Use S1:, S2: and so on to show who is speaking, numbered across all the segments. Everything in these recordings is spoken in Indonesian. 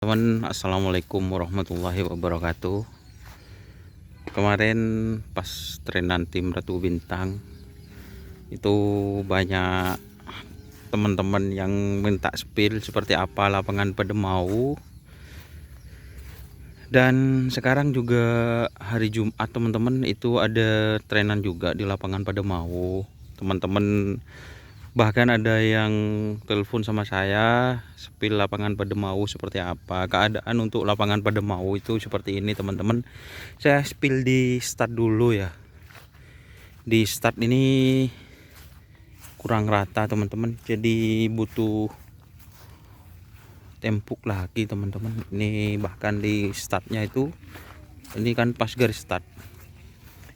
S1: Teman, assalamualaikum warahmatullahi wabarakatuh. Kemarin pas trenan tim Ratu Bintang itu banyak teman-teman yang minta spill seperti apa lapangan Pademau. Dan sekarang juga hari Jumat teman-teman itu ada trenan juga di lapangan Pademau. Teman-teman bahkan ada yang telepon sama saya spill lapangan Pademau seperti apa, keadaan untuk lapangan Pademau itu seperti ini teman-teman. Saya spill di start dulu ya. Di start ini kurang rata teman-teman, jadi butuh tempuk lagi teman-teman. Ini bahkan di startnya itu, ini kan pas garis start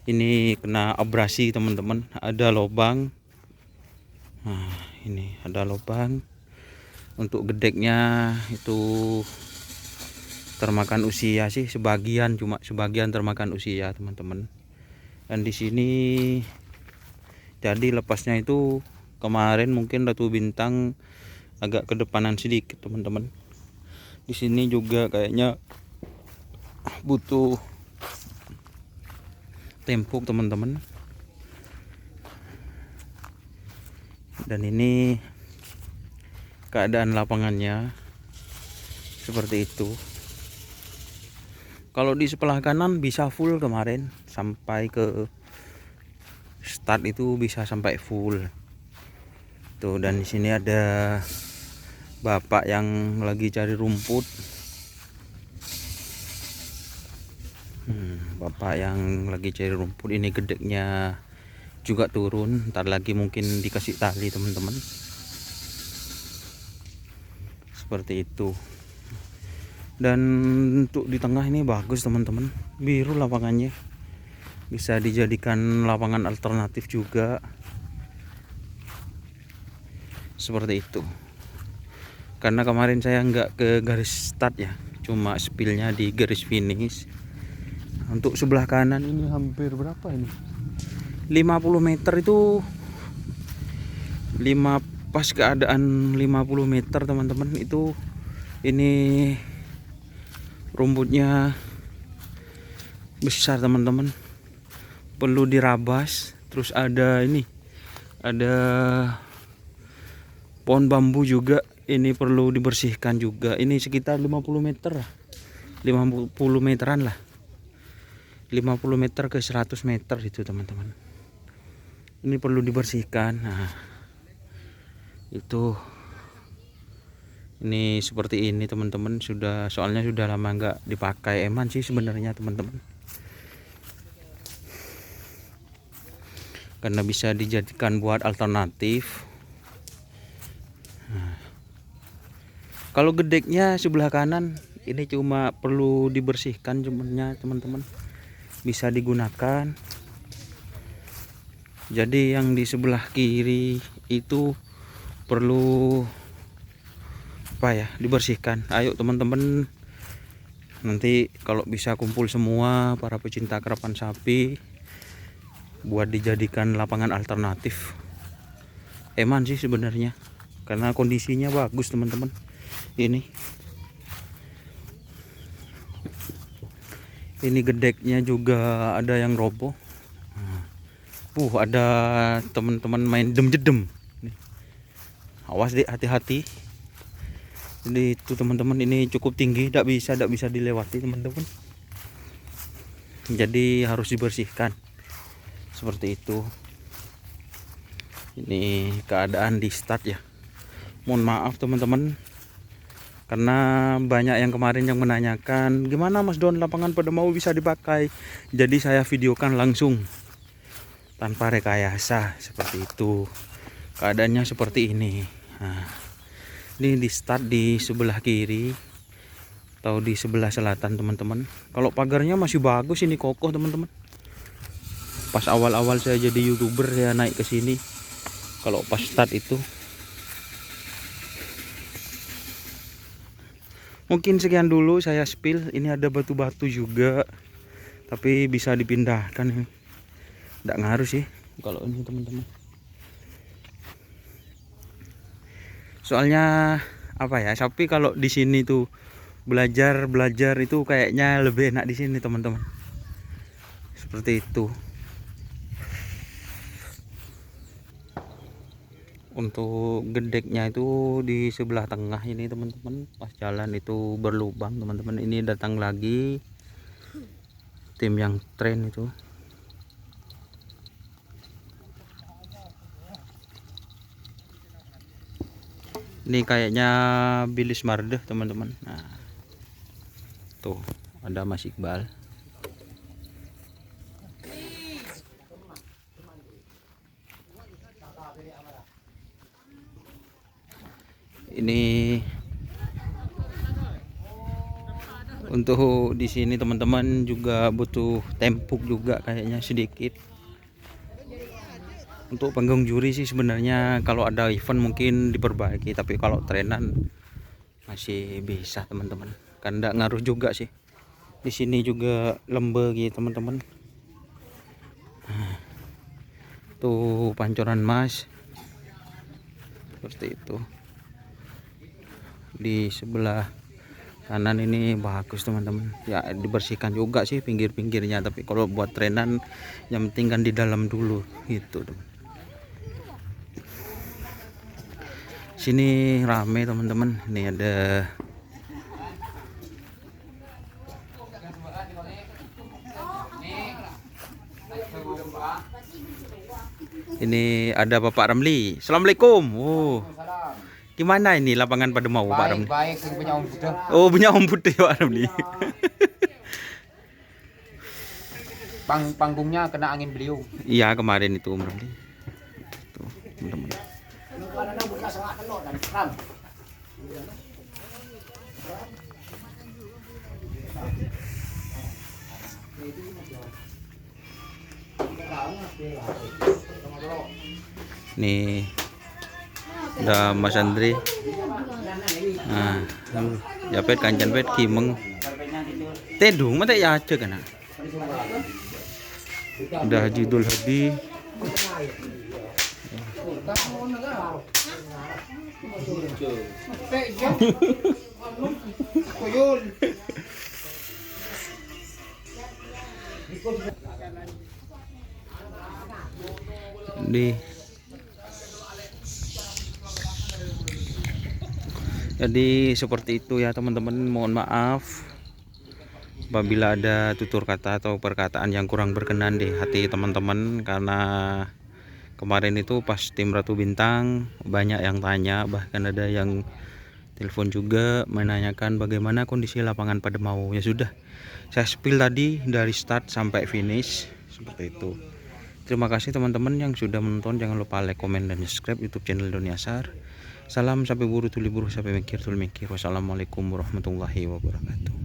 S1: ini kena abrasi teman-teman, ada lubang. Nah, ini ada lubang. Untuk gedeknya itu termakan usia sih sebagian, cuma sebagian termakan usia teman-teman. Dan di sini jadi lepasnya itu kemarin mungkin Ratu Bintang agak kedepanan sedikit teman-teman. Di sini juga kayaknya butuh tempuk teman-teman. Dan ini keadaan lapangannya seperti itu. Kalau di sebelah kanan bisa full kemarin, sampai ke start itu bisa sampai full tuh. Dan di sini ada bapak yang lagi cari rumput. Bapak yang lagi cari rumput, ini gedeknya juga turun, ntar lagi mungkin dikasih tali teman-teman, seperti itu. Dan untuk di tengah ini bagus teman-teman, biru lapangannya, bisa dijadikan lapangan alternatif juga, seperti itu. Karena kemarin saya nggak ke garis start ya, cuma spillnya di garis finish. Untuk sebelah kanan ini hampir berapa ini, 50 meter itu, pas keadaan 50 meter teman-teman itu. Ini rumputnya besar teman-teman, perlu dirabas. Terus ada ini, ada pohon bambu juga, ini perlu dibersihkan juga. Ini sekitar 50 meter lah, 50 meteran lah, 50 meter ke 100 meter itu teman-teman. Ini perlu dibersihkan. Nah itu, ini seperti ini teman-teman, soalnya sudah lama nggak dipakai. Eman sih sebenarnya teman-teman, karena bisa dijadikan buat alternatif. Nah, kalau gedeknya sebelah kanan ini cuma perlu dibersihkan cumannya teman-teman, bisa digunakan. Jadi yang di sebelah kiri itu perlu apa ya, dibersihkan. Ayo teman-teman, nanti kalau bisa kumpul semua para pecinta karapan sapi buat dijadikan lapangan alternatif. Eman sih sebenarnya, karena kondisinya bagus teman-teman. Ini gedeknya juga ada yang roboh. Ada teman-teman main dem-jedem. Awas deh, hati-hati. Jadi itu teman-teman, ini cukup tinggi, tidak bisa dilewati teman-teman. Jadi harus dibersihkan seperti itu. Ini keadaan di start ya. Mohon maaf teman-teman, karena banyak yang kemarin yang menanyakan gimana Mas Don lapangan Pademau bisa dipakai. Jadi saya videokan langsung tanpa rekayasa, seperti itu. Keadaannya seperti ini. Nah, ini di start di sebelah kiri atau di sebelah selatan teman-teman. Kalau pagarnya masih bagus, ini kokoh teman-teman. Pas awal-awal saya jadi YouTuber ya naik ke sini. Kalau pas start itu. Mungkin sekian dulu saya spill. Ini ada batu-batu juga, tapi bisa dipindahkan. Nggak ngaruh sih kalau ini teman-teman. Soalnya apa ya, sapi kalau di sini tuh belajar itu kayaknya lebih enak di sini teman-teman. Seperti itu. Untuk gedeknya itu di sebelah tengah ini teman-teman, pas jalan itu berlubang teman-teman. Ini datang lagi tim yang tren itu. Ini kayaknya bilis mardeh teman-teman. Nah, tuh ada Mas Iqbal. Ini untuk di sini teman-teman juga butuh tempuk juga kayaknya sedikit. Untuk panggung juri sih sebenarnya kalau ada event mungkin diperbaiki, tapi kalau trenan masih bisa teman-teman. Kan enggak ngaruh juga sih. Di sini juga lembek gitu teman-teman. Tuh pancoran emas. Seperti itu. Di sebelah kanan ini bagus teman-teman, ya dibersihkan juga sih pinggir-pinggirnya, tapi kalau buat trenan yang penting kan di dalam dulu gitu teman. Sini rame teman-teman. Ini ada Bapak Ramli. Assalamualaikum. Gimana ini lapangan pada mau Pak Ramli?
S2: Baik, punya Om Buddha.
S1: Oh, punya Om Buddha Pak Ramli.
S2: Panggungnya kena angin beliau.
S1: Iya, kemarin itu Om Ramli. Tuh, teman-teman. Nih ada Mas Andri. Nah, japet kancan pet kimeng. Tedung mate ya aja kan. Udah Haji Idul Hadi. Jadi seperti itu ya teman-teman, mohon maaf apabila ada tutur kata atau perkataan yang kurang berkenan di hati teman-teman, karena kemarin itu pas tim Ratu Bintang banyak yang tanya, bahkan ada yang telepon juga menanyakan bagaimana kondisi lapangan pada mau. Ya sudah, saya spill tadi dari start sampai finish seperti itu. Terima kasih teman-teman yang sudah menonton. Jangan lupa like, komen, dan subscribe YouTube channel Doniasar. Salam sampai buru tuli buru sampai mikir tul mikir. Wassalamualaikum warahmatullahi wabarakatuh.